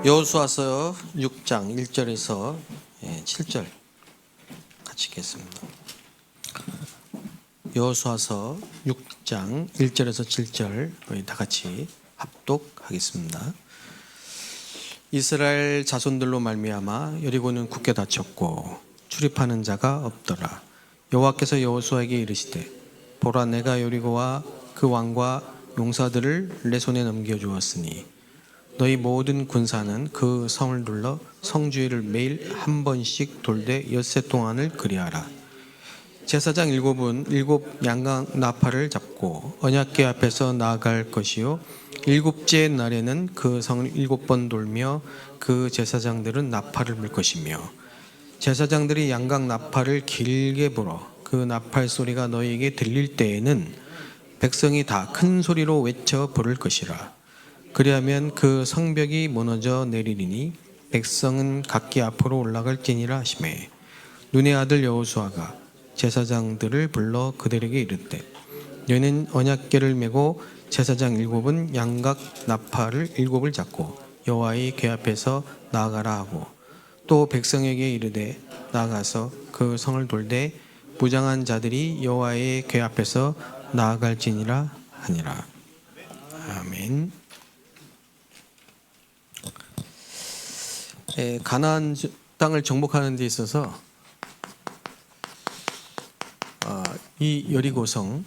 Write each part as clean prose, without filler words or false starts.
여호수아서 6장 1절에서 7절 같이 읽겠습니다. 여호수아서 6장 1절에서 7절 우리 다 같이 합독하겠습니다. 이스라엘 자손들로 말미암아 여리고는 굳게 닫혔고 출입하는 자가 없더라. 여호와께서 여호수아에게 이르시되 보라, 내가 여리고와 그 왕과 용사들을 내 손에 넘겨주었으니 너희 모든 군사는 그 성을 둘러 성주위를 매일 한 번씩 돌되 엿새 동안을 그리하라. 제사장 일곱 양각 나팔을 잡고 언약궤 앞에서 나아갈 것이요 일곱째 날에는 그 성을 7번 돌며 그 제사장들은 나팔을 불 것이며 제사장들이 양각 나팔을 길게 불어 그 나팔 소리가 너희에게 들릴 때에는 백성이 다 큰 소리로 외쳐 부를 것이라. 그리하면 그 성벽이 무너져 내리리니 백성은 각기 앞으로 올라갈지니라 하시매 눈의 아들 여호수아가 제사장들을 불러 그들에게 이르되 너희는 언약궤를 메고 제사장 7은 양각 나팔을 7을 잡고 여호와의 궤 앞에서 나아가라 하고 또 백성에게 이르되 나아가서 그 성을 돌되 무장한 자들이 여호와의 궤 앞에서 나아갈지니라 하니라. 아멘. 가나안 땅을 정복하는 데 있어서 이 여리고성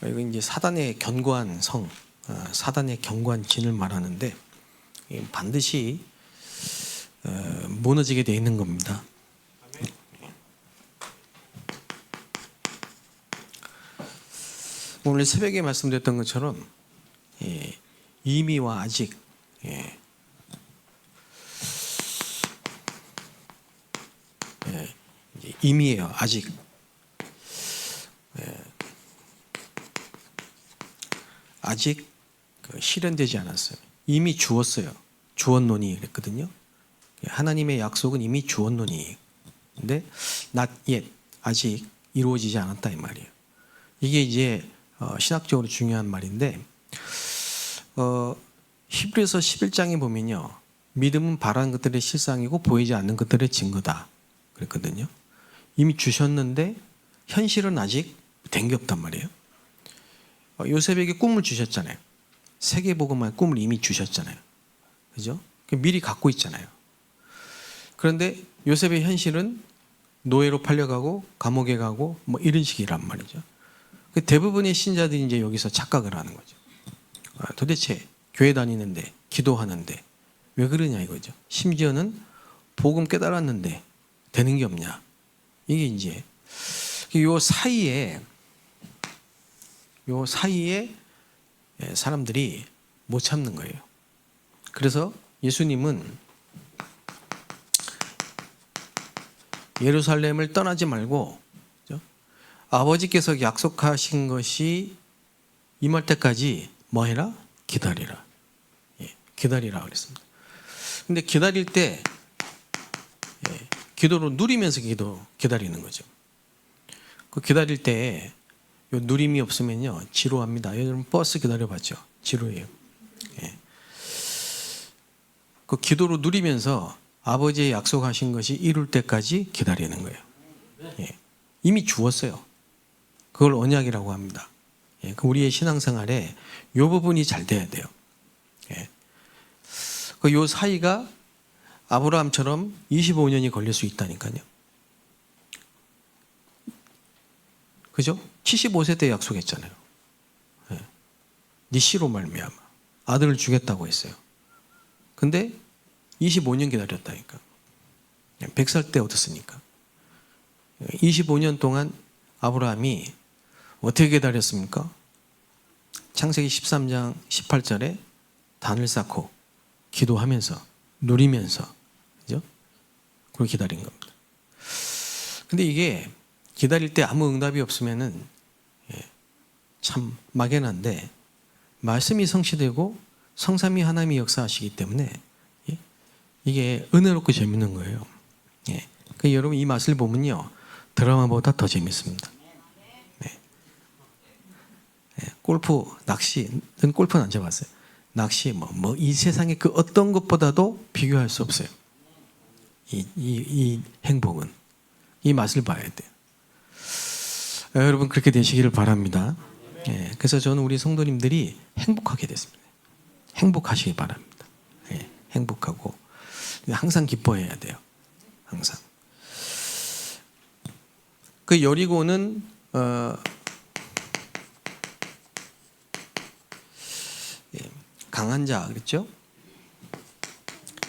이거 이제 사단의 견고한 성, 사단의 견고한 진을 말하는데 반드시 무너지게 되어 있는 겁니다. 오늘 새벽에 말씀드렸던 것처럼 이미와 아직 이미예요. 아직 실현되지 않았어요. 이미 주었어요. 주었노니 그랬거든요. 하나님의 약속은 이미 주었노니 근데 not yet 아직 이루어지지 않았다 이 말이에요. 이게 이제 신학적으로 중요한 말인데 히브리서 11장에 보면요. 믿음은 바라는 것들의 실상이고 보이지 않는 것들의 증거다 그랬거든요. 이미 주셨는데 현실은 아직 된 게 없단 말이에요. 요셉에게 꿈을 주셨잖아요. 세계복음화의 꿈을 이미 주셨잖아요. 그죠? 미리 갖고 있잖아요. 그런데 요셉의 현실은 노예로 팔려가고 감옥에 가고 뭐 이런 식이란 말이죠. 대부분의 신자들이 이제 여기서 착각을 하는 거죠. 도대체 교회 다니는데 기도하는데 왜 그러냐 이거죠. 심지어는 복음 깨달았는데 되는 게 없냐. 이게 이제 요 사이에 사람들이 못 참는 거예요. 그래서 예수님은 예루살렘을 떠나지 말고 아버지께서 약속하신 것이 임할 때까지 뭐 해라? 기다리라. 기다리라 그랬습니다. 근데 기다릴 때 기도로 누리면서 기다리는 거죠. 그 기다릴 때 요 누림이 없으면요 지루합니다. 여러분 버스 기다려봤죠? 지루해요. 그 기도로 누리면서 아버지의 약속하신 것이 이룰 때까지 기다리는 거예요. 이미 주었어요. 그걸 언약이라고 합니다. 우리의 신앙생활에 이 부분이 잘 돼야 돼요. 요 사이가 아브라함처럼 25년이 걸릴 수 있다니까요. 그죠? 75세 때 약속했잖아요. 네 씨로 말미암아 아들을 주겠다고 했어요. 근데 25년 기다렸다니까. 100살 때 얻었으니까. 25년 동안 아브라함이 어떻게 기다렸습니까? 창세기 13장 18절에 단을 쌓고 기도하면서 누리면서 그죠? 그걸 기다린 겁니다. 근데 이게 기다릴 때 아무 응답이 없으면은 참 막연한데 말씀이 성취되고 성삼위 하나님이 역사하시기 때문에 이게 은혜롭고 재밌는 거예요. 그러니까 여러분 이 맛을 보면요 드라마보다 더 재밌습니다. 골프, 낚시, 는 골프는 안 쳐봤어요. 낚시, 이 세상에 그 어떤 것보다도 비교할 수 없어요. 이 행복은. 이 맛을 봐야 돼요. 여러분 그렇게 되시기를 바랍니다. 예, 그래서 저는 우리 성도님들이 행복하게 됐습니다. 행복하시기 바랍니다. 예, 행복하고 항상 기뻐해야 돼요. 항상. 그 여리고는 강한 자 그랬죠?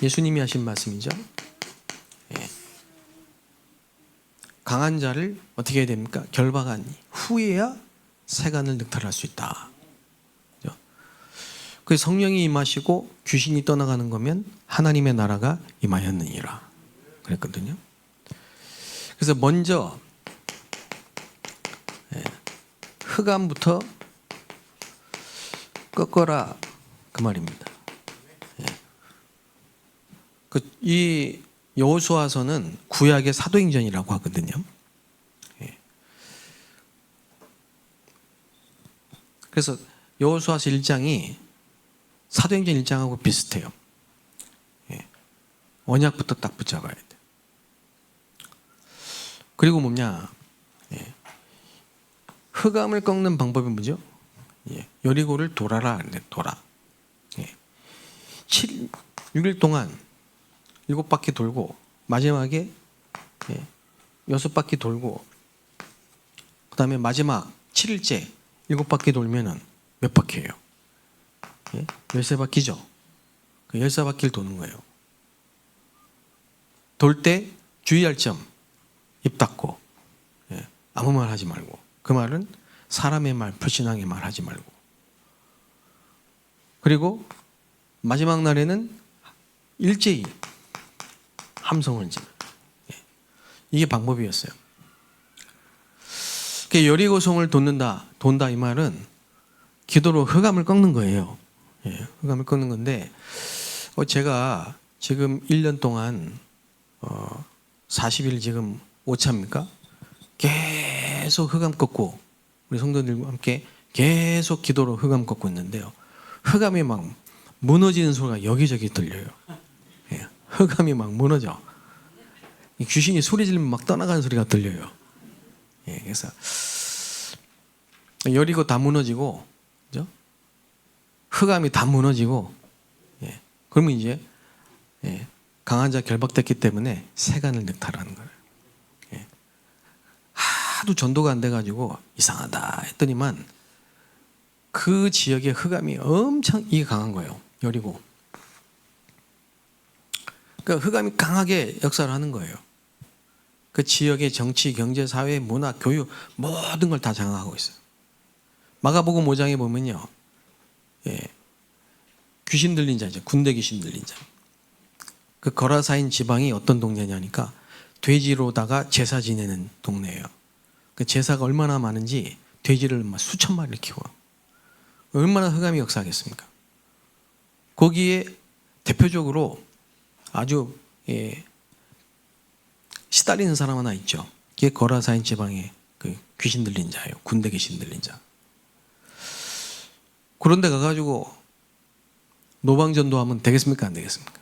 예수님이 하신 말씀이죠. 예. 강한 자를 어떻게 해야 됩니까? 결박한 후에야 세간을 늑탈할 수 있다. 그 성령이 임하시고 귀신이 떠나가는 거면 하나님의 나라가 임하였느니라 그랬거든요. 그래서 먼저 흑암부터 꺾어라 그 말입니다. 이 여호수아서는 구약의 사도행전이라고 하거든요. 그래서 여호수아서 1장이 사도행전 1장하고 비슷해요. 언약부터 딱 붙잡아야 돼. 그리고 뭐냐? 흑암을 꺾는 방법이 뭐죠? 여리고를 돌아라 그래, 돌아. 6일 동안 7바퀴 돌고 마지막에 6바퀴 돌고 그 다음에 마지막 7일째 7바퀴 돌면은 몇 바퀴예요? 13바퀴죠. 그 14바퀴를 도는 거예요. 돌 때 주의할 점 입 닫고 아무 말 하지 말고 그 말은 사람의 말, 불신앙의 말 하지 말고 그리고 마지막 날에는 일제히 함성을 지르. 이게 방법이었어요. 여리고성을 돈다 이 말은 기도로 흑암을 꺾는 거예요. 흑암을 꺾는 건데 제가 지금 1년 동안 40일 지금 오차입니까? 계속 흑암 꺾고 우리 성도들과 함께 계속 기도로 흑암 꺾고 있는데요. 흑암이 막 무너지는 소리가 여기저기 들려요. 흑암이 막 무너져. 귀신이 소리 지르면 막 떠나가는 소리가 들려요. 그래서 여리고 다 무너지고, 그죠? 흑암이 다 무너지고, 그러면 이제 강한 자 결박됐기 때문에 세간을 늑탈하는 거예요. 하도 전도가 안 돼가지고 이상하다 했더니만 그 지역의 흑암이 엄청 이게 강한 거예요. 여리고. 그러니까 흑암이 강하게 역사를 하는 거예요. 그 지역의 정치, 경제, 사회, 문화, 교육 모든 걸 다 장악하고 있어요. 마가복음 5장에 보면요. 귀신 들린 자죠. 군대 귀신 들린 자. 그 거라사인 지방이 어떤 동네냐니까 돼지로다가 제사 지내는 동네예요. 그 제사가 얼마나 많은지 돼지를 막 수천 마리를 키워. 얼마나 흑암이 역사하겠습니까? 거기에 대표적으로 아주 시달리는 사람 하나 있죠. 그게 거라사인 지방의 그 귀신 들린 자예요. 군대 귀신 들린 자. 그런데 가가지고 노방전도하면 되겠습니까? 안 되겠습니까?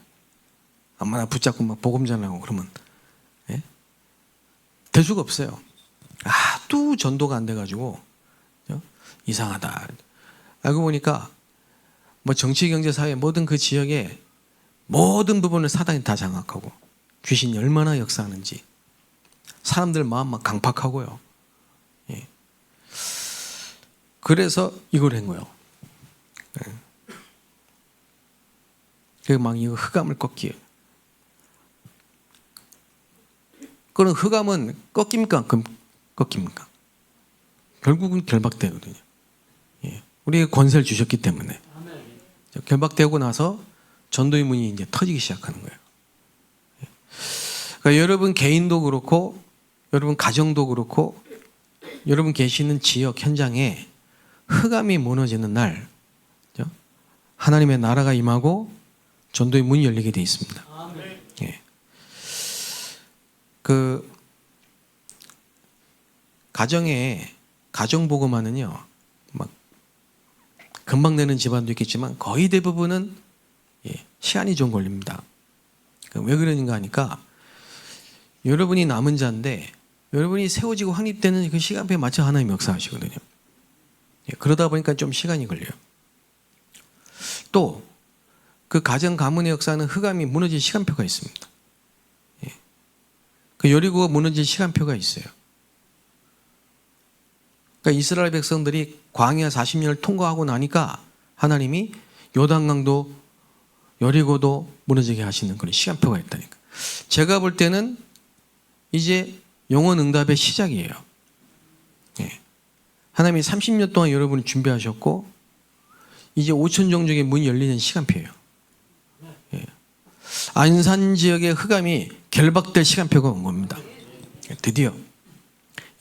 아무나 붙잡고 막 복음 전하고 그러면 될 수가 없어요. 또 전도가 안 돼가지고 이상하다. 알고 보니까 뭐 정치, 경제, 사회 모든 그 지역의 모든 부분을 사단이 다 장악하고 귀신이 얼마나 역사하는지 사람들 마음 막 강팍하고요. 그래서 이걸 한 거예요. 그래서 막 이거 흑암을 꺾기에. 그럼 흑암은 꺾입니까? 꺾입니까? 결국은 결박되거든요. 우리에게 권세를 주셨기 때문에. 결박되고 나서 전도의 문이 이제 터지기 시작하는 거예요. 그러니까 여러분 개인도 그렇고, 여러분 가정도 그렇고, 여러분 계시는 지역 현장에 흑암이 무너지는 날, 하나님의 나라가 임하고 전도의 문이 열리게 되어 있습니다. 그 가정에 가정복음화는요, 막 금방 되는 집안도 있겠지만 거의 대부분은 시간이 좀 걸립니다. 왜 그러는가 하니까 여러분이 남은 자인데 여러분이 세워지고 확립되는 그 시간표에 맞춰 하나님 역사하시거든요. 그러다 보니까 좀 시간이 걸려요. 또 그 가정 가문의 역사는 흑암이 무너질 시간표가 있습니다. 그 여리고가 무너질 시간표가 있어요. 그러니까 이스라엘 백성들이 광야 40년을 통과하고 나니까 하나님이 요단강도 여리고도 무너지게 하시는 그런 시간표가 있다니까. 제가 볼 때는 이제 영원 응답의 시작이에요. 하나님이 30년 동안 여러분을 준비하셨고 이제 5천 종족의 문이 열리는 시간표예요. 안산 지역의 흑암이 결박될 시간표가 온 겁니다. 드디어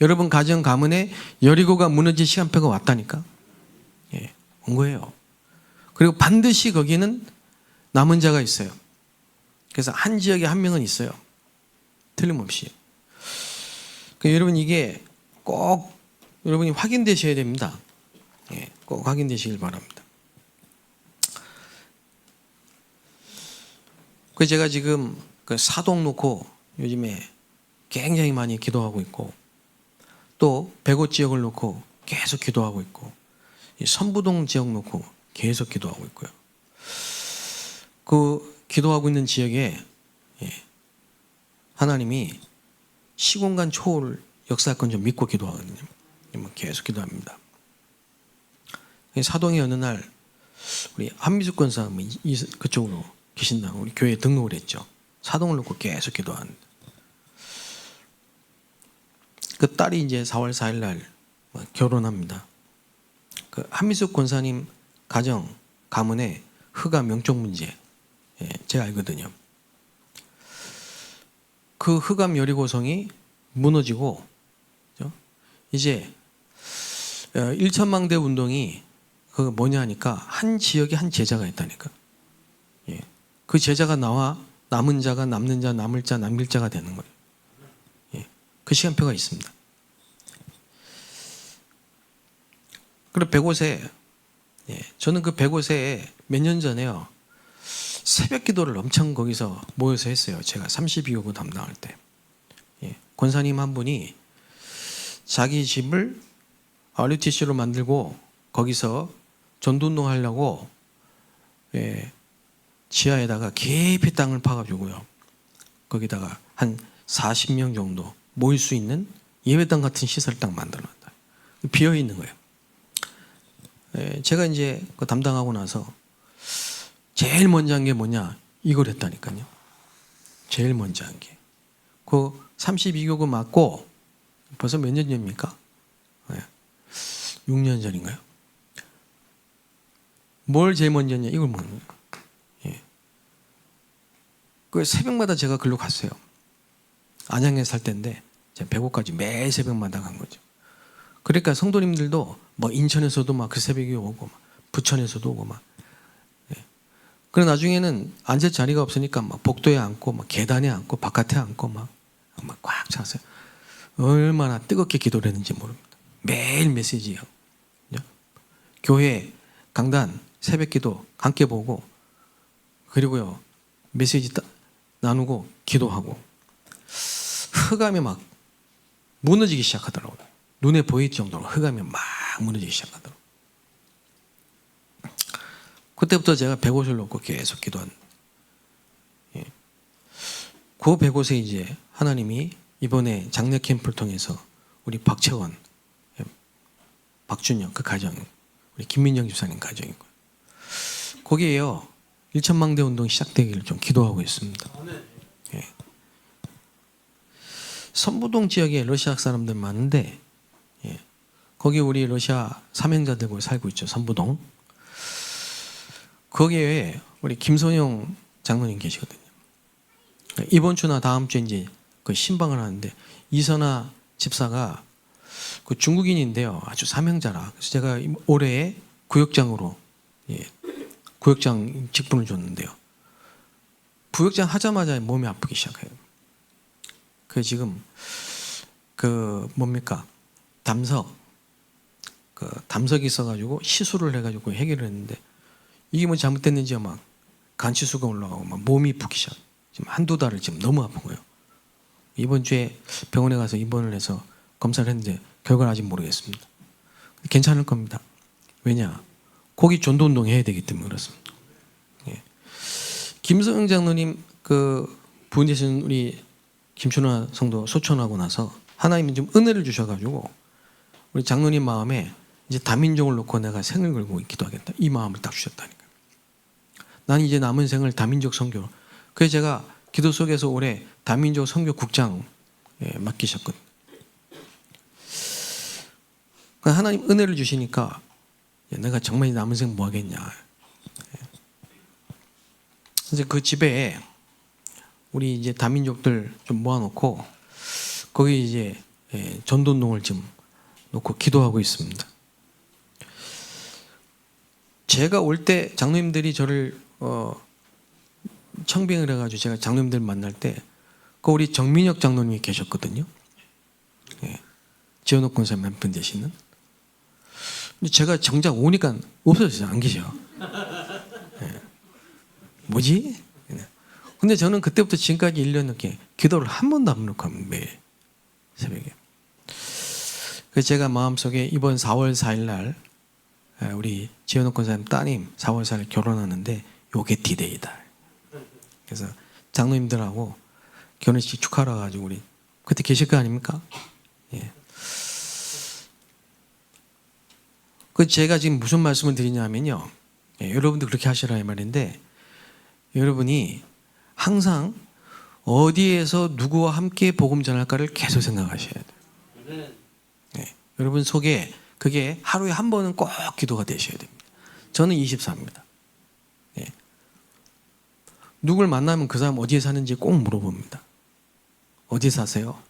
여러분 가정 가문에 여리고가 무너질 시간표가 왔다니까. 온 거예요. 그리고 반드시 거기는 남은 자가 있어요. 그래서 한 지역에 한 명은 있어요. 틀림없이. 그러니까 여러분 이게 꼭 여러분이 확인되셔야 됩니다. 꼭 확인되시길 바랍니다. 그래서 제가 지금 그 사동 놓고 요즘에 굉장히 많이 기도하고 있고 또 백오 지역을 놓고 계속 기도하고 있고 선부동 지역 놓고 계속 기도하고 있고요. 그 기도하고 있는 지역에 하나님이 시공간 초월 역사할 건 좀 믿고 기도하거든요. 계속 기도합니다. 사동의 어느 날 우리 한미숙 권사 그쪽으로 계신다고 우리 교회에 등록을 했죠. 사동을 놓고 계속 기도하는. 그 딸이 이제 4월 4일 날 결혼합니다. 그 한미숙 권사님 가정 가문의 흑암 영적 문제 제가 알거든요. 그 흑암 여리고성이 무너지고 이제 1천망대 운동이 그 뭐냐 하니까 한 지역에 한 제자가 있다니까. 그 제자가 나와 남은 자가 남는 자, 남을 자, 남길 자가 되는 거예요. 그 시간표가 있습니다. 그리고 백옷에 저는 그 백옷에 몇 년 전에요. 새벽 기도를 엄청 거기서 모여서 했어요. 제가 32호구 담당할 때. 권사님 한 분이 자기 집을 RUTC로 만들고 거기서 전도운동 하려고 지하에다가 깊이 땅을 파가지고요. 거기다가 한 40명 정도 모일 수 있는 예배당 같은 시설 딱 만들어놨다. 비어 있는 거예요. 제가 이제 그 담당하고 나서 제일 먼저 한 게 뭐냐 이걸 했다니까요. 제일 먼저 한 게. 그 32교구 맞고 벌써 몇 년 전입니까? 6년 전인가요? 뭘 제일 먼저 했냐 이걸 먹는 거예요. 그 새벽마다 제가 글로 갔어요. 안양에 살 때인데 제가 백오까지 매일 새벽마다 간 거죠. 그러니까 성도님들도 뭐 인천에서도 막 그 새벽에 오고 막 부천에서도 오고 막. 그래 나중에는 앉을 자리가 없으니까 막 복도에 앉고 막 계단에 앉고 바깥에 앉고 막 꽉 찼어요. 얼마나 뜨겁게 기도를 했는지 모릅니다. 매일 메시지예요. 교회 강단 새벽기도 함께 보고 그리고요 메시지 나누고 기도하고 흑암이 막 무너지기 시작하더라고요. 눈에 보일 정도로 흑암이 막 무너지기 시작하더라고요. 그때부터 제가 백옷을 놓고 계속 기도한. 그 백옷에 이제 하나님이 이번에 장례 캠프를 통해서 우리 박채원, 박준영 그 가정, 우리 김민정 집사님 가정이고 거기에요 1천망대 운동이 시작되기를 좀 기도하고 있습니다. 선부동 지역에 러시아 사람들 많은데 거기 우리 러시아 사명자들 살고 있죠. 선부동. 거기에 우리 김선영 장로님 계시거든요. 이번 주나 다음 주에 이제 그 신방을 하는데 이선아 집사가 그 중국인인데요. 아주 사명자라. 그래서 제가 올해 구역장으로 구역장 직분을 줬는데요. 부역장 하자마자 몸이 아프기 시작해요. 그 지금 그 뭡니까 담석 그 담석이 있어가지고 시술을 해가지고 해결을 했는데 이게 뭐 잘못됐는지 막 간치수가 올라가고 막 몸이 붓기 시작. 지금 한두 달을 지금 너무 아픈 거예요. 이번 주에 병원에 가서 입원을 해서 검사를 했는데 결과는 아직 모르겠습니다. 괜찮을 겁니다. 왜냐? 거기 전도 운동 해야 되기 때문에 그렇습니다. 예. 김성영 장로님 그 부인 되신 우리 김춘화 성도 소천하고 나서 하나님이 좀 은혜를 주셔가지고 우리 장로님 마음에 이제 다민족을 놓고 내가 생을 걸고 기도하겠다 이 마음을 딱 주셨다니까. 나는 이제 남은 생을 다민족 선교로. 그래서 제가 기도 속에서 올해 다민족 선교 국장 맡기셨거든요. 하나님 은혜를 주시니까 내가 정말 남은 생 뭐 하겠냐. 이제 그 집에 우리 이제 다민족들 좀 모아놓고 거기 이제 전도운동을 좀 놓고 기도하고 있습니다. 제가 올 때 장로님들이 저를 청빙을 해가지고 제가 장로님들 만날 때 그 우리 정민혁 장로님이 계셨거든요. 예. 지원옥 권사 멤버 되시는. 근데 제가 정작 오니까 없어졌어요. 안 계셔. 예. 뭐지? 근데 저는 그때부터 지금까지 1년 넘게 기도를 한 번도 안 놓고 합니다. 매일 새벽에. 그래서 제가 마음속에 이번 4월 4일 날 우리 지현옥 권사님 따님 4월 4일 결혼하는데 요게 디데이다. 그래서 장로님들하고 결혼식 축하하러 가지고 우리 그때 계실 거 아닙니까? 예. 그 제가 지금 무슨 말씀을 드리냐면요. 예, 여러분도 그렇게 하시라 이 말인데 여러분이 항상 어디에서 누구와 함께 복음 전할까를 계속 생각하셔야 돼요. 예, 여러분 속에 그게 하루에 한 번은 꼭 기도가 되셔야 됩니다. 저는 24입니다. 예. 누굴 만나면 그 사람 어디에 사는지 꼭 물어봅니다. 어디 사세요?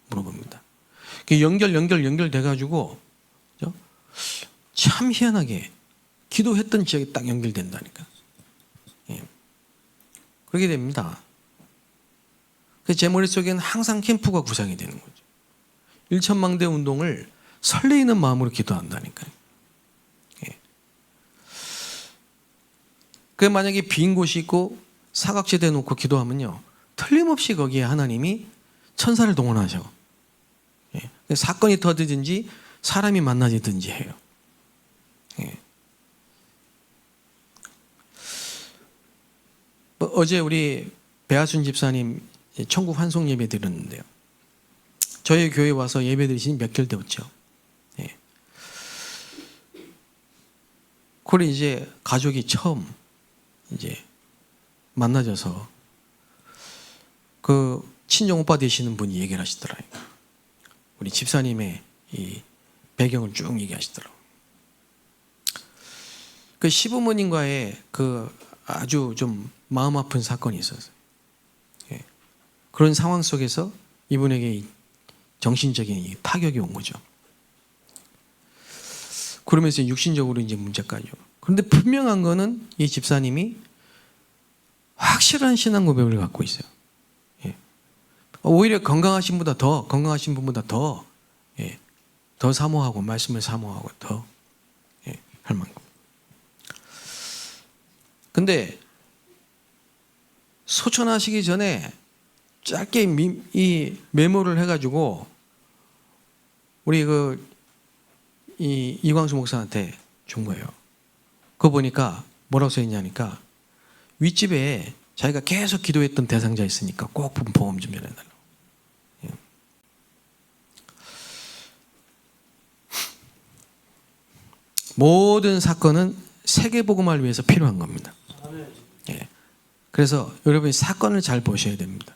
물어봅니다. 연결돼가지고 참 희한하게 기도했던 지역에 딱 연결된다니까. 예. 그렇게 됩니다. 그래서 제 머릿속에는 항상 캠프가 구상이 되는 거죠. 일천망대 운동을 설레이는 마음으로 기도한다니까요. 예. 그 만약에 빈 곳이 있고 사각지대 놓고 기도하면요. 틀림없이 거기에 하나님이 천사를 동원하셔. 예. 사건이 터지든지 사람이 만나지든지 해요. 예. 어제 우리 배하순 집사님 천국 환송 예배 드렸는데요. 저희 교회 와서 예배 드리신 몇 개월 되었죠. 예. 그걸 이제 가족이 처음 이제 만나져서 그 친정 오빠 되시는 분이 얘기를 하시더라고요. 우리 집사님의 이 배경을 쭉 얘기하시더라고요. 그 시부모님과의 그 아주 좀 마음 아픈 사건이 있었어요. 예. 그런 상황 속에서 이분에게 정신적인 타격이 온 거죠. 그러면서 육신적으로 이제 문제까지. 그런데 분명한 거는 이 집사님이 확실한 신앙 고백을 갖고 있어요. 예. 오히려 건강하신 분보다 더, 예. 더 사모하고 말씀을 사모하고 더 할 만큼. 근데 소천하시기 전에 짧게 이 메모를 해가지고 우리 이광수 목사한테 준 거예요. 그거 보니까 뭐라고 써있냐니까 윗집에 자기가 계속 기도했던 대상자 있으니까 꼭 보험 좀 전해달라고. 예. 모든 사건은 세계복음화를 위해서 필요한 겁니다. 예. 그래서 여러분이 사건을 잘 보셔야 됩니다.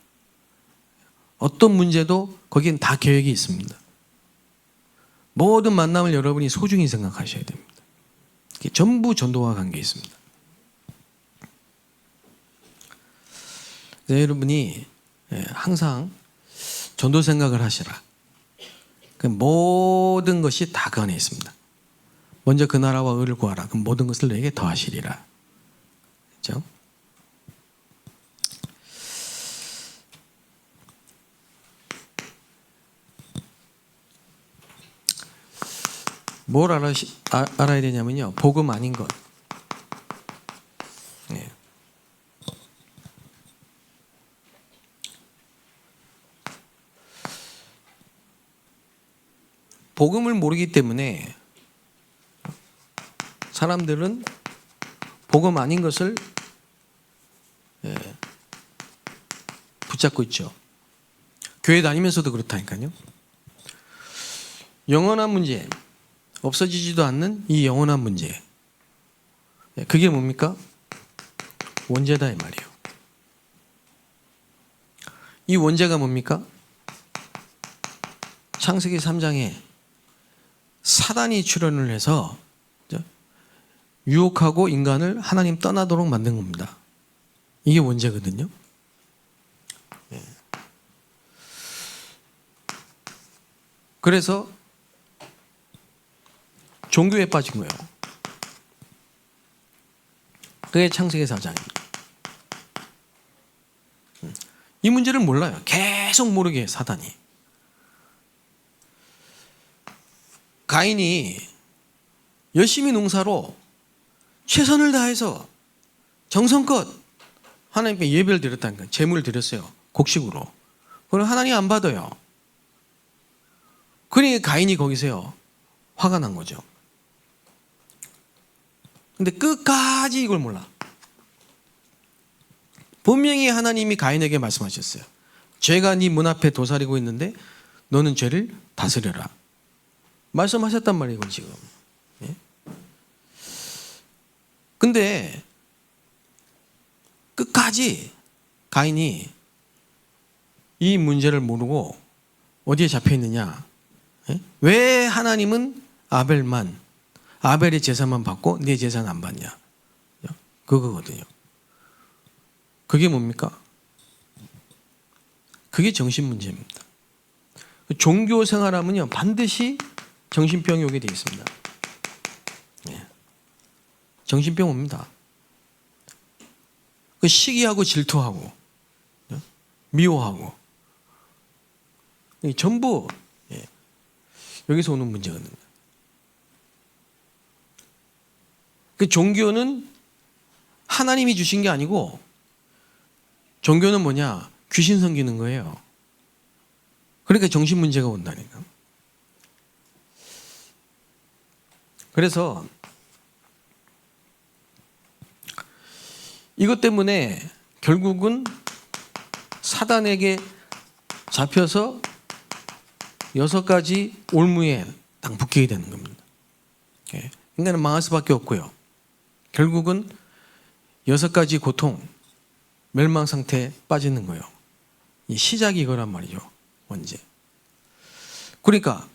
어떤 문제도 거기엔 다 계획이 있습니다. 모든 만남을 여러분이 소중히 생각하셔야 됩니다. 이게 전부 전도와 관계 있습니다. 여러분이 항상 전도 생각을 하시라. 그 모든 것이 다 그 안에 있습니다. 먼저 그 나라와 의를 구하라. 그럼 모든 것을 너에게 더하시리라. 그렇죠? 뭘 알아야 되냐면요. 복음 아닌 것. 예. 복음을 모르기 때문에 사람들은 복음 아닌 것을 붙잡고 있죠. 교회 다니면서도 그렇다니까요. 영원한 문제, 없어지지도 않는 이 영원한 문제, 그게 뭡니까? 원죄다 이 말이에요. 이 원죄가 뭡니까? 창세기 3장에 사단이 출현을 해서 유혹하고 인간을 하나님 떠나도록 만든 겁니다. 이게 원죄거든요. 그래서 종교에 빠진 거예요. 그게 창세기 4장입니다. 이 문제를 몰라요. 계속 모르게 해요, 사단이. 가인이 열심히 농사로 최선을 다해서 정성껏 하나님께 예배를 드렸다니까. 제물을 드렸어요. 곡식으로. 그럼 하나님 안 받아요. 그러니까 가인이 거기서요, 화가 난 거죠. 근데 끝까지 이걸 몰라. 분명히 하나님이 가인에게 말씀하셨어요. 죄가 네 문 앞에 도사리고 있는데 너는 죄를 다스려라. 말씀하셨단 말이에요, 지금. 예? 근데 끝까지 가인이 이 문제를 모르고 어디에 잡혀 있느냐? 예? 왜 하나님은 아벨의 제사만 받고 내 제사는 안 받냐? 그거거든요. 그게 뭡니까? 그게 정신 문제입니다. 종교 생활하면요, 반드시 정신병이 오게 되어 있습니다. 예. 정신병 옵니다. 그 시기하고 질투하고 미워하고 전부 여기서 오는 문제거든요. 그 종교는 하나님이 주신 게 아니고, 종교는 뭐냐? 귀신 섬기는 거예요. 그러니까 정신 문제가 온다니까. 그래서 이것 때문에 결국은 사단에게 잡혀서 6가지 올무에 딱 묶이게 되는 겁니다. 인간은 망할 수밖에 없고요. 결국은 6가지 고통, 멸망 상태에 빠지는 거예요. 이 시작이 이거란 말이죠. 원죄. 그러니까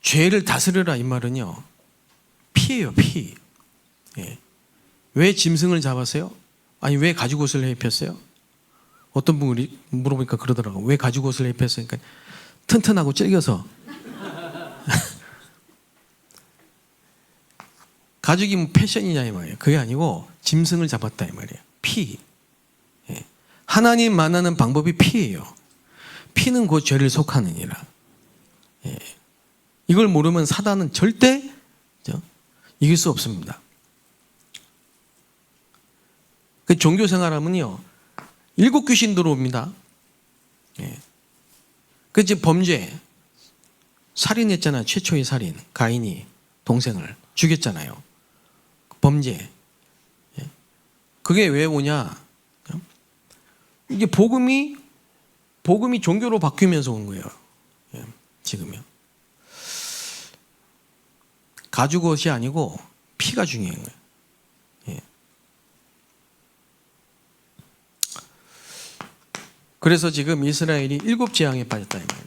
죄를 다스려라 이 말은요, 피예요, 피. 예. 왜 짐승을 잡았어요? 아니, 왜 가죽옷을 입혔어요? 어떤 분이 물어보니까 그러더라고요. 왜 가죽옷을 입혔어요? 그러니까 튼튼하고 질겨서. 가죽이 뭐 패션이냐 이 말이에요. 그게 아니고 짐승을 잡았다 이 말이에요. 피. 예. 하나님 만나는 방법이 피예요. 피는 곧 죄를 속하느니라. 예. 이걸 모르면 사단은 절대 이길 수 없습니다. 그 종교 생활하면요, 7 귀신 들어옵니다. 예. 그 이제 범죄, 살인했잖아요. 최초의 살인. 가인이 동생을 죽였잖아요. 범죄. 예. 그게 왜 오냐? 이게 복음이 종교로 바뀌면서 온 거예요. 예. 지금요. 가죽옷이 아니고 피가 중요한 거예요. 예. 그래서 지금 이스라엘이 7 재앙에 빠졌다 이 말이에요.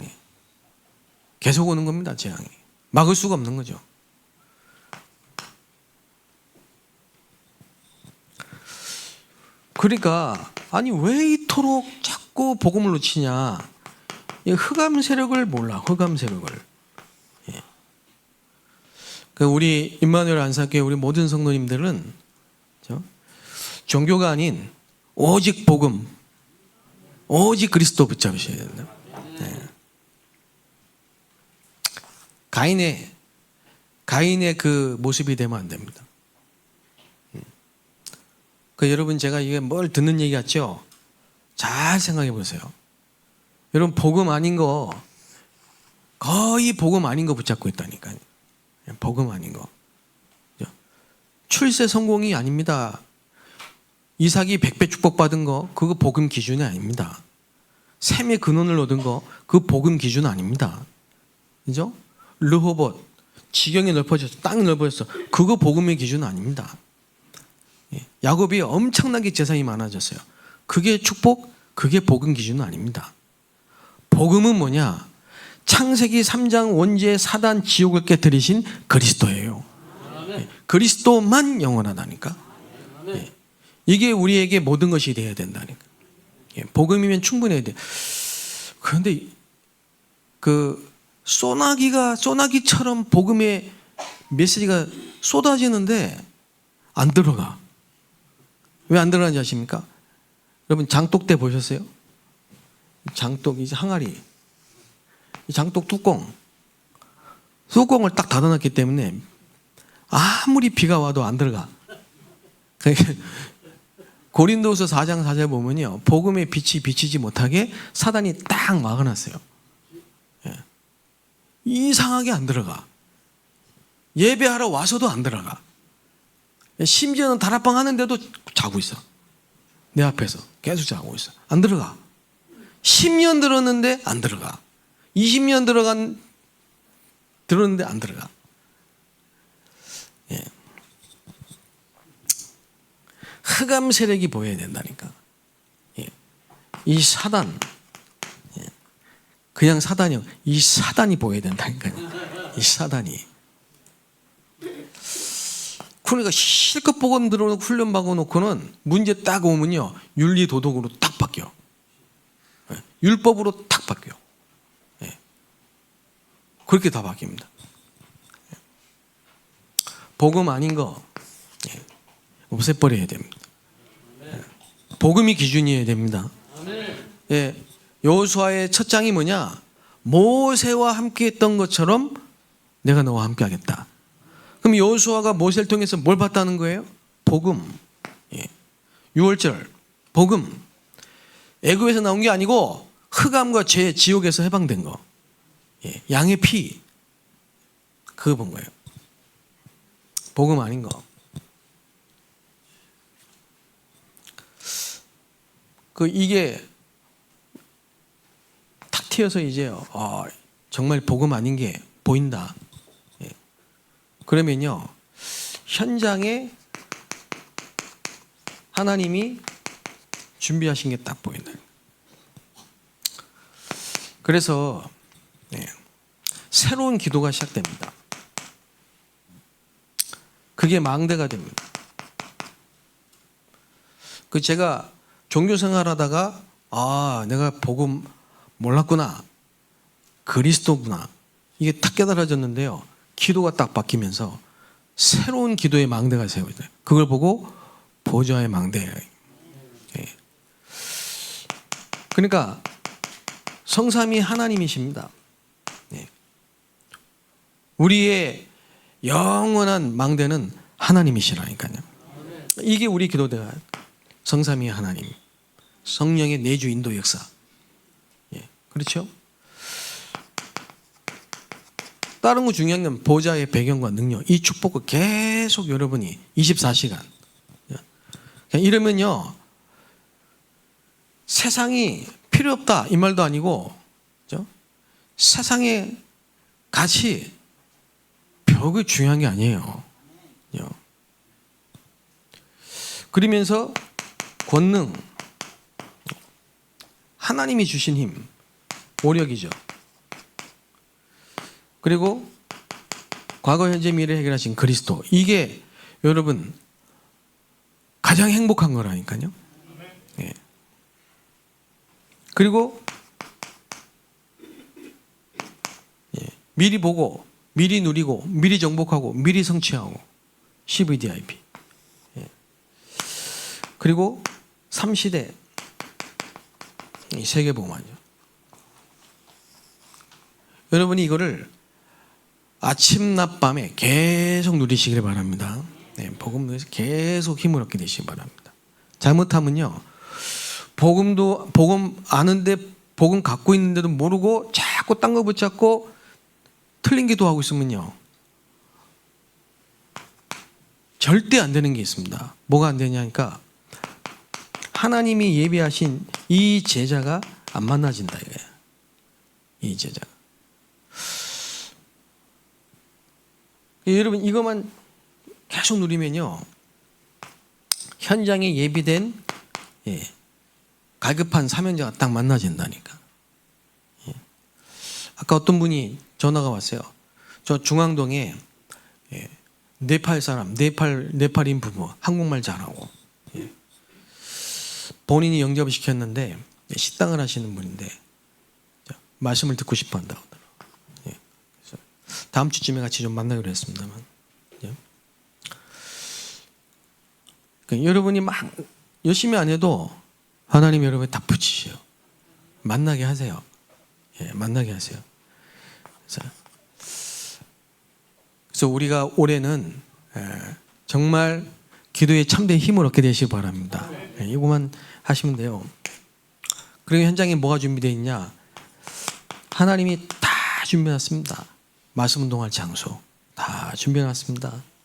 예. 계속 오는 겁니다, 재앙이. 막을 수가 없는 거죠. 그러니까 아니 왜 이토록 자꾸 복음을 놓치냐? 흑암 세력을 몰라. 흑암 세력을. 예. 우리 임마누엘 안산교회 우리 모든 성도님들은 종교가 아닌 오직 복음, 오직 그리스도 붙잡으셔야 된다. 예. 가인의 그 모습이 되면 안 됩니다. 여러분, 제가 이게 뭘 듣는 얘기 같죠? 잘 생각해 보세요. 여러분, 복음 아닌 거, 거의 복음 아닌 거 붙잡고 있다니까요. 복음 아닌 거. 출세 성공이 아닙니다. 이삭이 100배 축복받은 거, 그거 복음 기준이 아닙니다. 샘의 근원을 얻은 거, 그 복음 기준 아닙니다. 그죠? 르호봇, 지경이 넓어졌어, 땅이 넓어졌어, 그거 복음의 기준 아닙니다. 야곱이 엄청나게 재산이 많아졌어요. 그게 축복, 그게 복음 기준은 아닙니다. 복음은 뭐냐? 창세기 3장 원죄 사단 지옥을 깨뜨리신 그리스도예요. 그리스도만 영원하다니까. 이게 우리에게 모든 것이 되어야 된다니까. 복음이면 충분해야 돼. 그런데 소나기처럼 복음의 메시지가 쏟아지는데 안 들어가. 왜 안 들어가는지 아십니까? 여러분, 장독대 보셨어요? 장독, 이제 항아리. 이 장독 뚜껑을 딱 닫아놨기 때문에 아무리 비가 와도 안 들어가. 고린도후서 4장 4절 보면요, 복음의 빛이 비치지 못하게 사단이 딱 막아놨어요. 이상하게 안 들어가. 예배하러 와서도 안 들어가. 심지어는 다락방 하는데도 자고 있어. 내 앞에서 계속 자고 있어. 안 들어가. 10년 들었는데 안 들어가. 20년 들었는데 안 들어가. 흑암 세력이 보여야 된다니까. 이 사단, 그냥 사단이요, 이 사단이 보여야 된다니까요. 이 사단이. 그러니까 실컷 복음 들어오고 훈련 받아놓고는 문제 딱 오면요, 윤리 도덕으로 딱 바뀌어. 율법으로 딱 바뀌어. 그렇게 다 바뀝니다. 복음 아닌 거 없애버려야 됩니다. 복음이 기준이어야 됩니다. 여호수아의 첫 장이 뭐냐? 모세와 함께 했던 것처럼 내가 너와 함께 하겠다. 그럼 여호수아가 모세를 통해서 뭘 봤다는 거예요? 복음. 6월절 복음. 애굽에서 나온 게 아니고 흑암과 죄, 지옥에서 해방된 거. 양의 피. 그거 본 거예요. 복음 아닌 거. 이게 탁 튀어서 이제 정말 복음 아닌 게 보인다. 그러면요, 현장에 하나님이 준비하신 게 딱 보인다. 그래서 새로운 기도가 시작됩니다. 그게 망대가 됩니다. 제가 종교생활하다가 내가 복음 몰랐구나, 그리스도구나, 이게 딱 깨달아졌는데요, 기도가 딱 바뀌면서 새로운 기도의 망대가 세워져요. 그걸 보고 보좌의 망대예요. 그러니까 성삼위 하나님이십니다. 우리의 영원한 망대는 하나님이시라니까요. 이게 우리 기도대가 성삼위 하나님, 성령의 내주 인도 역사. 그렇죠? 다른 거 중요한 건 보좌의 배경과 능력, 이 축복을 계속 여러분이 24시간. 이러면요, 세상이 필요 없다 이 말도 아니고, 그렇죠? 세상의 가치, 벽이 중요한 게 아니에요. 그러면서 권능, 하나님이 주신 힘, 오력이죠. 그리고 과거, 현재, 미래 해결하신 그리스도, 이게 여러분 가장 행복한 거라니까요. 그리고 미리 보고, 미리 누리고, 미리 정복하고, 미리 성취하고, CVDIP. 그리고 3시대 세계복음화죠. 여러분이 이거를 아침 낮밤에 계속 누리시길 바랍니다. 네, 복음 누리서 계속 힘을 얻게 되시기 바랍니다. 잘못하면요, 복음 아는데 복음 갖고 있는데도 모르고 자꾸 딴 거 붙잡고 틀린 기도하고 있으면요, 절대 안 되는 게 있습니다. 뭐가 안 되냐니까, 하나님이 예비하신 이 제자가 안 만나진다 이거예요. 이 제자가. 여러분, 이것만 계속 누리면요, 현장에 예비된 갈급한 사명자가 딱 만나진다니까. 아까 어떤 분이 전화가 왔어요. 저 중앙동에 네팔 사람, 네팔인 부부, 한국말 잘하고, 본인이 영접을 시켰는데 식당을 하시는 분인데 말씀을 듣고 싶어 한다고 하더라고요. 그래서 다음 주쯤에 같이 좀 만나기로 했습니다만, 그러니까 여러분이 막 열심히 안 해도 하나님 여러분이 다 붙이셔요. 만나게 하세요. 만나게 하세요. 그래서 우리가 올해는 정말 기도에 참된 힘을 얻게 되시기 바랍니다. 이거만 하시면 돼요. 그리고 현장에 뭐가 준비되어 있냐? 하나님이 다 준비해놨습니다. 말씀 운동할 장소 다 준비해놨습니다.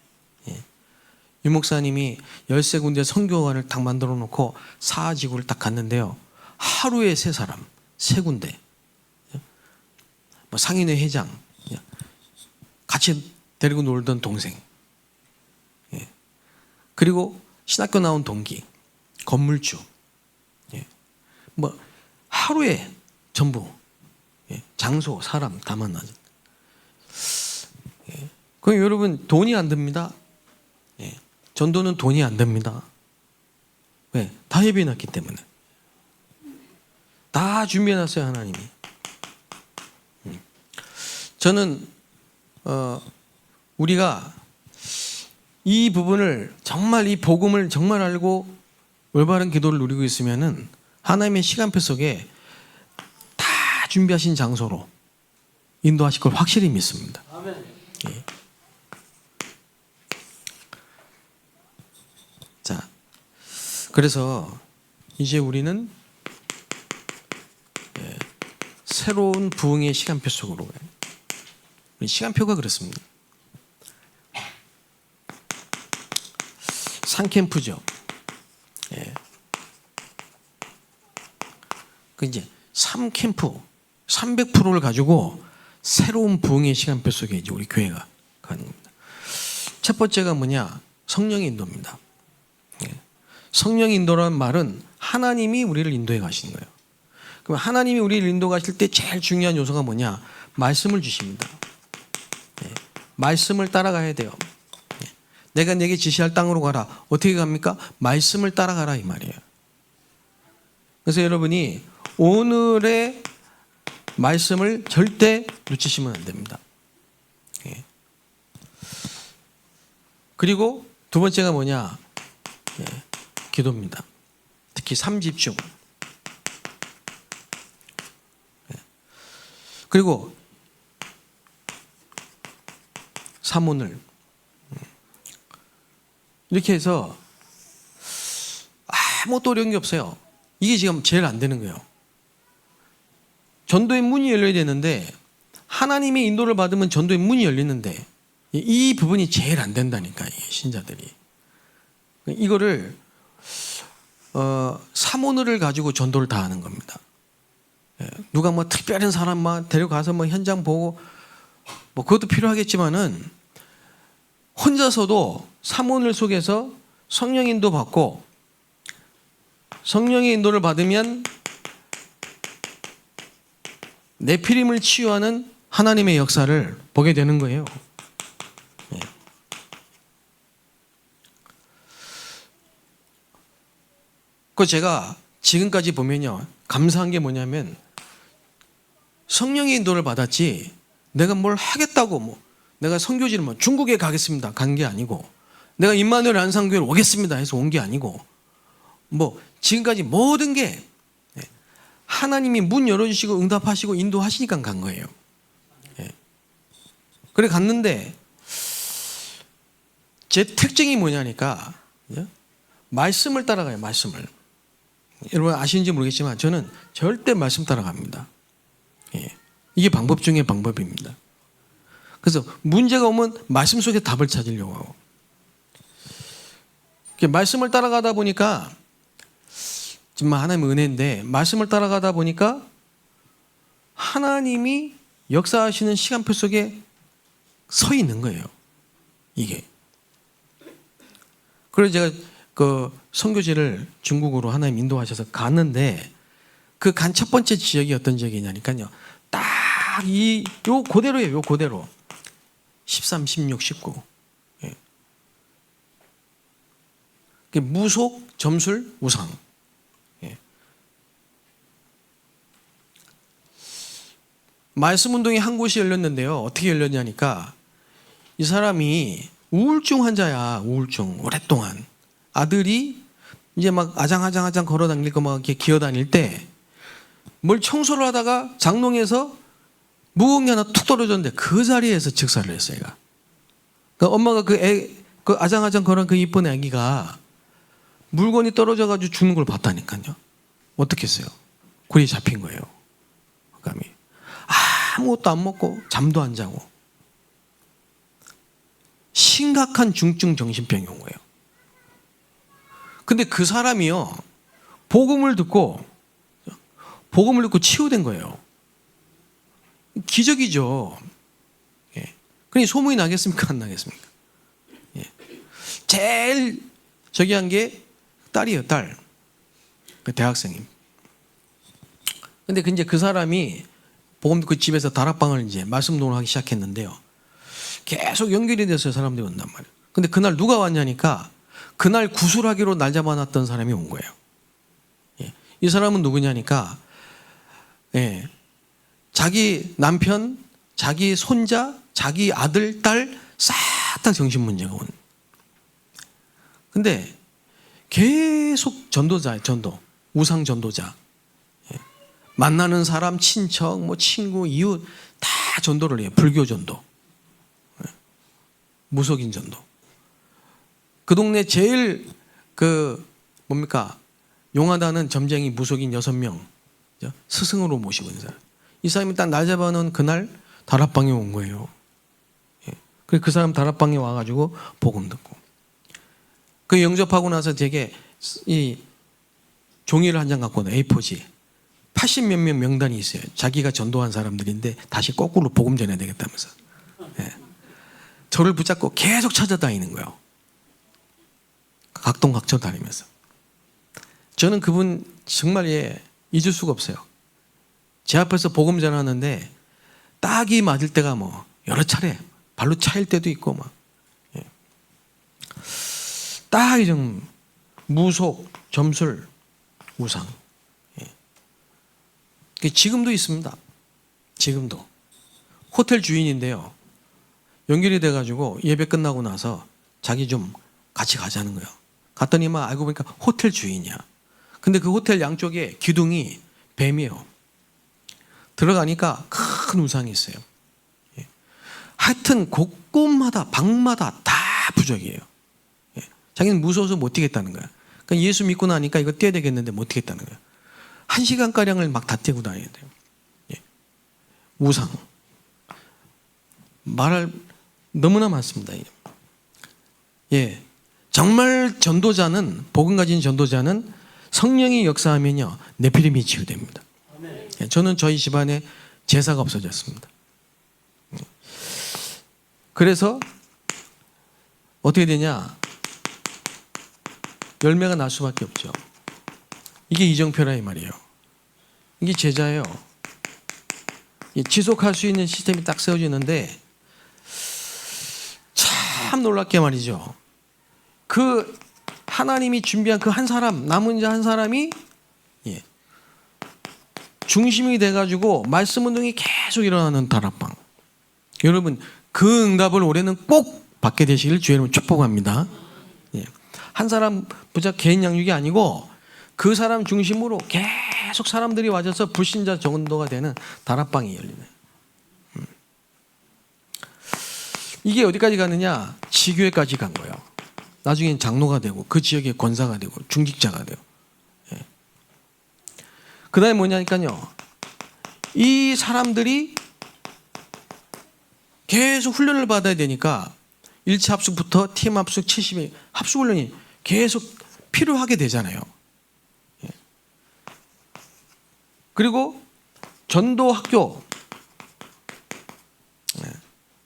유 목사님이 13군데 선교관을 딱 만들어 놓고 사지구를 딱 갔는데요, 하루에 3사람 3군데, 뭐 상인회 회장, 같이 데리고 놀던 동생, 그리고 신학교 나온 동기, 건물주, 뭐 하루에 전부 장소, 사람 다 만나죠. 그럼 여러분, 돈이 안 듭니다. 전도는 돈이 안 됩니다. 왜? 다 예비해놨기 때문에. 다 준비해놨어요, 하나님이. 저는 우리가 이 부분을 정말, 이 복음을 정말 알고 올바른 기도를 누리고 있으면은 하나님의 시간표 속에 다 준비하신 장소로 인도하실 걸 확실히 믿습니다. 예. 자, 그래서 이제 우리는 새로운 부흥의 시간표 속으로 가요. 시간표가 그렇습니다. 상캠프죠. 그 이제 3캠프 300%를 가지고 새로운 부흥의 시간표 속에 이제 우리 교회가 가는 겁니다. 첫 번째가 뭐냐? 성령의 인도입니다. 성령 인도라는 말은 하나님이 우리를 인도해 가시는 거예요. 그럼 하나님이 우리를 인도 가실 때 제일 중요한 요소가 뭐냐? 말씀을 주십니다. 말씀을 따라가야 돼요. 내가 내게 지시할 땅으로 가라. 어떻게 갑니까? 말씀을 따라가라 이 말이에요. 그래서 여러분이 오늘의 말씀을 절대 놓치시면 안 됩니다. 그리고 두 번째가 뭐냐? 기도입니다. 특히 3집중. 그리고 사문을 이렇게 해서 아무것도 어려운 게 없어요. 이게 지금 제일 안 되는 거예요. 전도의 문이 열려야 되는데, 하나님의 인도를 받으면 전도의 문이 열리는데 이 부분이 제일 안 된다니까, 이게 신자들이. 이거를 사모늘을 가지고 전도를 다 하는 겁니다. 누가 뭐 특별한 사람만 데려가서 뭐 현장 보고 뭐 그것도 필요하겠지만은 혼자서도 사모늘 속에서 성령 인도 받고, 성령의 인도를 받으면 네피림을 치유하는 하나님의 역사를 보게 되는 거예요. 그 제가 지금까지 보면요, 감사한 게 뭐냐면, 성령의 인도를 받았지 내가 뭘 하겠다고 뭐 내가 선교지를 뭐 중국에 가겠습니다 간 게 아니고, 내가 임마누엘 안산교회를 오겠습니다 해서 온 게 아니고, 뭐 지금까지 모든 게 하나님이 문 열어주시고 응답하시고 인도하시니까 간 거예요. 그래 갔는데 제 특징이 뭐냐니까 말씀을 따라가요. 말씀을. 여러분 아시는지 모르겠지만 저는 절대 말씀 따라갑니다. 예. 이게 방법 중에 방법입니다. 그래서 문제가 오면 말씀 속에 답을 찾으려고 하고, 말씀을 따라가다 보니까 정말 하나님의 은혜인데, 말씀을 따라가다 보니까 하나님이 역사하시는 시간표 속에 서 있는 거예요. 이게. 그래서 제가 그 선교지를 중국으로 하나님 인도하셔서 갔는데, 그 간 첫 번째 지역이 어떤 지역이냐니까요. 딱 요 그대로예요. 요 그대로. 13, 16, 19. 예. 무속, 점술, 우상. 예. 말씀 운동이 한 곳이 열렸는데요. 어떻게 열렸냐니까, 이 사람이 우울증 환자야. 우울증. 오랫동안. 아들이 이제 막 아장아장 걸어 다닐 거 막 이렇게 기어 다닐 때 뭘 청소를 하다가 장롱에서 무거운 하나 툭 떨어졌는데 그 자리에서 즉사를 했어요. 얘가. 그러니까 엄마가 그 아장아장 걸은 그 이쁜 아기가 물건이 떨어져가지고 죽는 걸 봤다니까요. 어떻게 했어요? 굴이 잡힌 거예요. 감이. 아무것도 안 먹고 잠도 안 자고 심각한 중증 정신병이 온 거예요. 근데 그 사람이요, 복음을 듣고 치유된 거예요. 기적이죠. 예. 그러니 소문이 나겠습니까? 안 나겠습니까? 예. 제일 저기 한 게 딸이에요, 딸. 그 대학생임. 근데 이제 그 사람이 복음 듣고 집에서 다락방을 이제 말씀 노릇 하기 시작했는데요. 계속 연결이 돼서 사람들이 온단 말이에요. 근데 그날 누가 왔냐니까, 그날 구술하기로 날 잡아놨던 사람이 온 거예요. 예. 이 사람은 누구냐니까, 예. 자기 남편, 자기 손자, 자기 아들, 딸 싹 다 정신 문제가 온. 근데 계속 전도자예요. 전도. 우상 전도자. 예. 만나는 사람, 친척, 뭐 친구, 이웃 다 전도를 해요. 불교 전도. 예. 무속인 전도. 그 동네 제일 용하다는 점쟁이 무속인 6명 스승으로 모시고 있는 사람. 이 사람이 딱 날 잡아놓은 그날 다락방에 온 거예요. 예. 그래서 그 사람 다락방에 와가지고 복음 듣고, 그 영접하고 나서 되게 이 종이를 한 장 갖고 온 A4지 80몇 명 명단이 있어요. 자기가 전도한 사람들인데 다시 거꾸로 복음 전해야 되겠다면서. 예. 저를 붙잡고 계속 찾아다니는 거예요. 각동각천 다니면서. 저는 그분 정말 잊을 수가 없어요. 제 앞에서 복음 전하는데 딱이 맞을 때가 뭐 여러 차례, 발로 차일 때도 있고 막. 예. 딱 좀 무속, 점술, 우상. 예. 지금도 있습니다. 지금도. 호텔 주인인데요. 연결이 돼가지고 예배 끝나고 나서 자기 좀 같이 가자는 거예요. 갔더니만 알고 보니까 호텔 주인이야. 근데 그 호텔 양쪽에 기둥이 뱀이에요. 들어가니까 큰 우상이 있어요. 예. 하여튼 곳곳마다 방마다 다 부적이에요. 예. 자기는 무서워서 못 뛰겠다는 거야. 그러니까 예수 믿고 나니까 이거 떼야 되겠는데 못 뛰겠다는 거야. 1시간가량을 막 다 떼고 다녀야 돼요. 예. 우상. 말할 너무나 많습니다. 예. 정말 전도자는, 복음 가진 전도자는 성령이 역사하면요, 네피림이 치유됩니다. 예. 저는 저희 집안에 제사가 없어졌습니다. 예. 그래서 어떻게 되냐, 열매가 날 수밖에 없죠. 이게 이정표라 이 말이에요. 이게 제자예요. 지속할 수 있는 시스템이 딱 세워지는데 참 놀랍게 말이죠. 그 하나님이 준비한 그 한 사람, 남은 자 한 사람이 중심이 돼가지고 말씀 운동이 계속 일어나는 다락방. 여러분 그 응답을 올해는 꼭 받게 되시길 주의 이름으로 축복합니다. 한 사람 부자 개인 양육이 아니고 그 사람 중심으로 계속 사람들이 와줘서 불신자 전도가 되는 다락방이 열리네. 이게 어디까지 가느냐? 지교회까지 간 거예요. 나중엔 장로가 되고 그 지역의 권사가 되고 중직자가 돼요. 예. 그 다음에 뭐냐니까요. 이 사람들이 계속 훈련을 받아야 되니까 1차 합숙부터 팀 합숙 70일 합숙 훈련이 계속 필요하게 되잖아요. 예. 그리고 전도 학교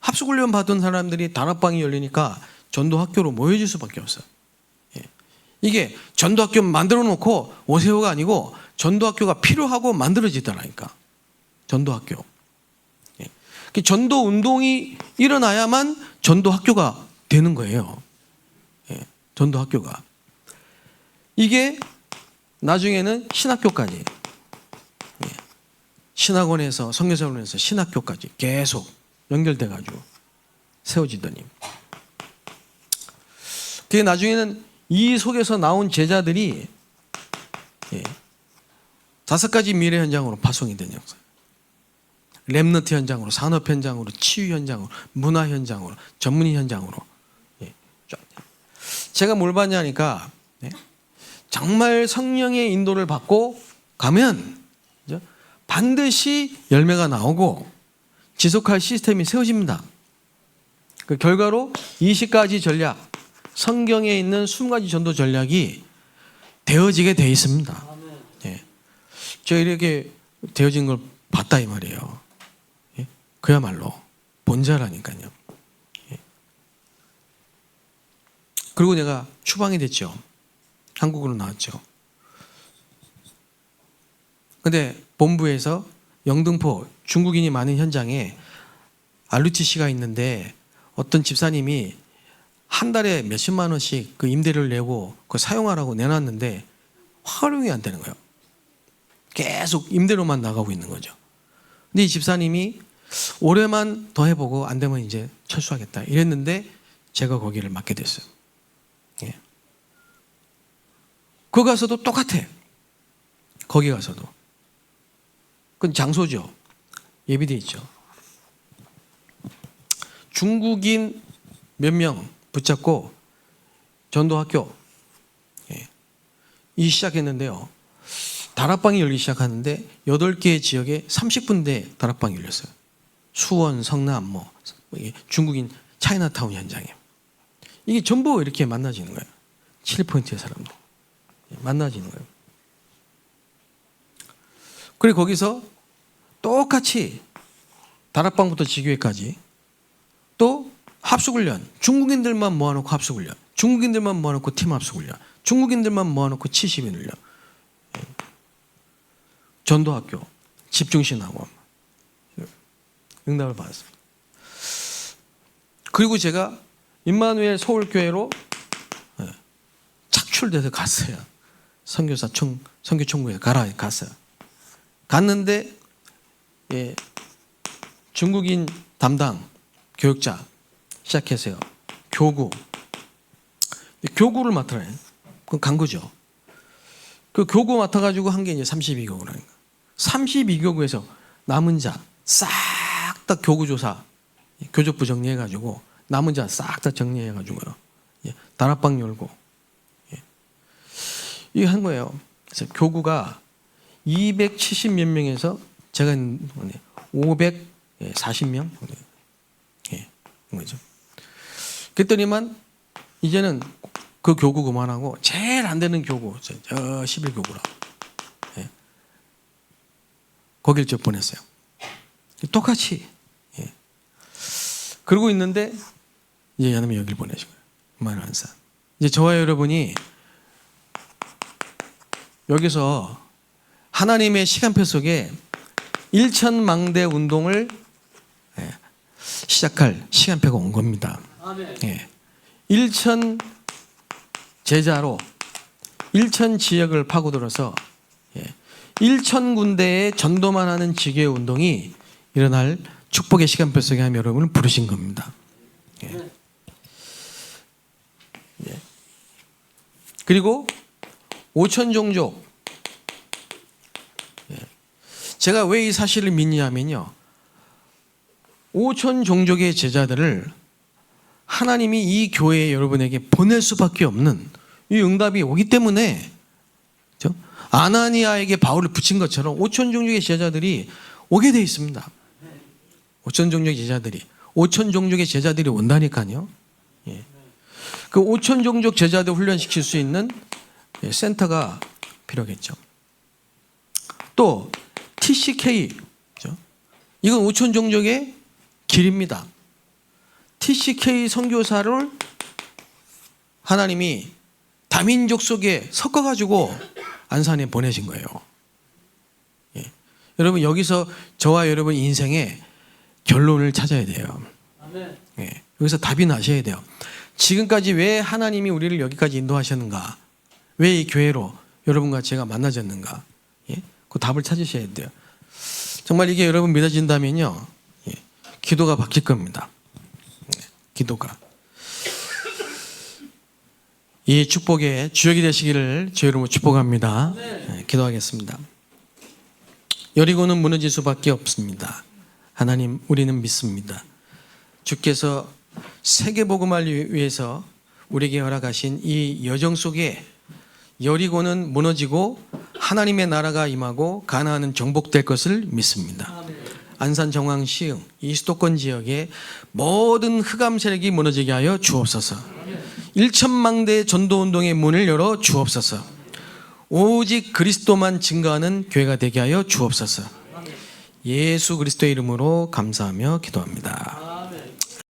합숙 훈련 받은 사람들이 다락방이 열리니까 전도 학교로 모여질 수밖에 없어요. 예. 이게 전도 학교 만들어 놓고 오세요가 아니고 전도 학교가 필요하고 만들어지더라니까. 전도 학교. 예. 전도 운동이 일어나야만 전도 학교가 되는 거예요. 예. 전도 학교가. 이게 나중에는 신학교까지. 예. 신학원에서 선교사원에서 신학교까지 계속 연결돼 가지고 세워지더니. 그게 나중에는 이 속에서 나온 제자들이 5가지 미래 현장으로 파송이 된 역사. 렘너트 현장으로, 산업 현장으로, 치유 현장으로, 문화 현장으로, 전문의 현장으로. 제가 뭘 봤냐니까 정말 성령의 인도를 받고 가면 반드시 열매가 나오고 지속할 시스템이 세워집니다. 그 결과로 20가지 전략, 성경에 있는 20가지 전도 전략이 되어지게 돼 있습니다. 예. 제가 이렇게 되어진 걸 봤다 이 말이에요. 예. 그야말로 본자라니까요. 예. 그리고 내가 추방이 됐죠. 한국으로 나왔죠. 근데 본부에서 영등포 중국인이 많은 현장에 RUTC가 있는데 어떤 집사님이 한 달에 몇십만 원씩 그 임대료를 내고 그 사용하라고 내놨는데 활용이 안 되는 거예요. 계속 임대료만 나가고 있는 거죠. 근데 이 집사님이 올해만 더 해보고 안 되면 이제 철수하겠다 이랬는데 제가 거기를 맡게 됐어요. 예. 거기 가서도 똑같아. 거기 가서도. 그건 장소죠. 예비돼 있죠. 중국인 몇 명 붙잡고 전도학교 이 시작했는데요. 다락방이 열리기 시작하는데 8개 지역에 30군데 다락방이 열렸어요. 수원, 성남, 중국인 차이나타운 현장에. 이게 전부 이렇게 만나지는 거예요. 7포인트의 사람들. 만나지는 거예요. 그리고 거기서 똑같이 다락방부터 지교회까지 또 합숙훈련, 중국인들만 모아놓고 합숙훈련, 중국인들만 모아놓고 팀 합숙훈련, 중국인들만 모아놓고 70인 훈련, 전도학교, 집중신학원 응답을 받았습니다. 그리고 제가 임마누엘 서울교회로 착출돼서 갔어요. 선교총무에 갔어요. 갔는데 중국인 담당 교육자 시작해서요. 교구를 맡으라. 그건 간 거죠. 그 교구 맡아가지고 한 게 이제 32교구라니까. 32교구에서 남은 자 싹 다 교구조사, 교접부 정리해가지고 남은 자 싹 다 정리해가지고요. 다락방 열고. 이거 한 거예요. 그래서 교구가 270 몇 명에서 제가 540명? 거죠. 그랬더니만 이제는 그 교구 그만하고 제일 안 되는 교구, 11교구라. 거길 저 보냈어요. 똑같이. 그러고 있는데 이제 하나님이 여길 보내신 거예요. 만환산. 이제 저와 여러분이 여기서 하나님의 시간표 속에 1,000망대 운동을 시작할 시간표가 온 겁니다. 1,000 제자로 1,000 지역을 파고들어서 1,000군데의 전도만 하는 지교회 운동이 일어날 축복의 시간표 속에 하나님 여러분을 부르신 겁니다. 그리고 5천 종족. 제가 왜 이 사실을 믿냐면요. 5천 종족의 제자들을 하나님이 이 교회에 여러분에게 보낼 수밖에 없는 이 응답이 오기 때문에, 그렇죠? 아나니아에게 바울을 붙인 것처럼 5천 종족의 제자들이 오게 돼 있습니다. 5천 종족의 제자들이, 5천 종족의 제자들이 온다니까요. 예. 그 5천 종족 제자들 훈련시킬 수 있는 센터가 필요하겠죠. 또 TCK, 그렇죠? 이건 5천 종족의 길입니다. TCK 선교사를 하나님이 다민족 속에 섞어가지고 안산에 보내신 거예요. 예. 여러분, 여기서 저와 여러분 인생의 결론을 찾아야 돼요. 예. 여기서 답이 나셔야 돼요. 지금까지 왜 하나님이 우리를 여기까지 인도하셨는가? 왜 이 교회로 여러분과 제가 만나졌는가? 예? 그 답을 찾으셔야 돼요. 정말 이게 여러분 믿어진다면요, 예. 기도가 바뀔 겁니다. 예. 기도가. 이 축복의 주역이 되시기를 주 이름으로 축복합니다. 예. 기도하겠습니다. 여리고는 무너질 수밖에 없습니다. 하나님, 우리는 믿습니다. 주께서 세계복음을 위해서 우리에게 허락하신 이 여정 속에 여리고는 무너지고 하나님의 나라가 임하고 가나안은 정복될 것을 믿습니다. 안산, 정왕, 시흥, 이 수도권 지역의 모든 흑암 세력이 무너지게 하여 주옵소서. 1천망대 전도운동의 문을 열어 주옵소서. 오직 그리스도만 증거하는 교회가 되게 하여 주옵소서. 예수 그리스도의 이름으로 감사하며 기도합니다.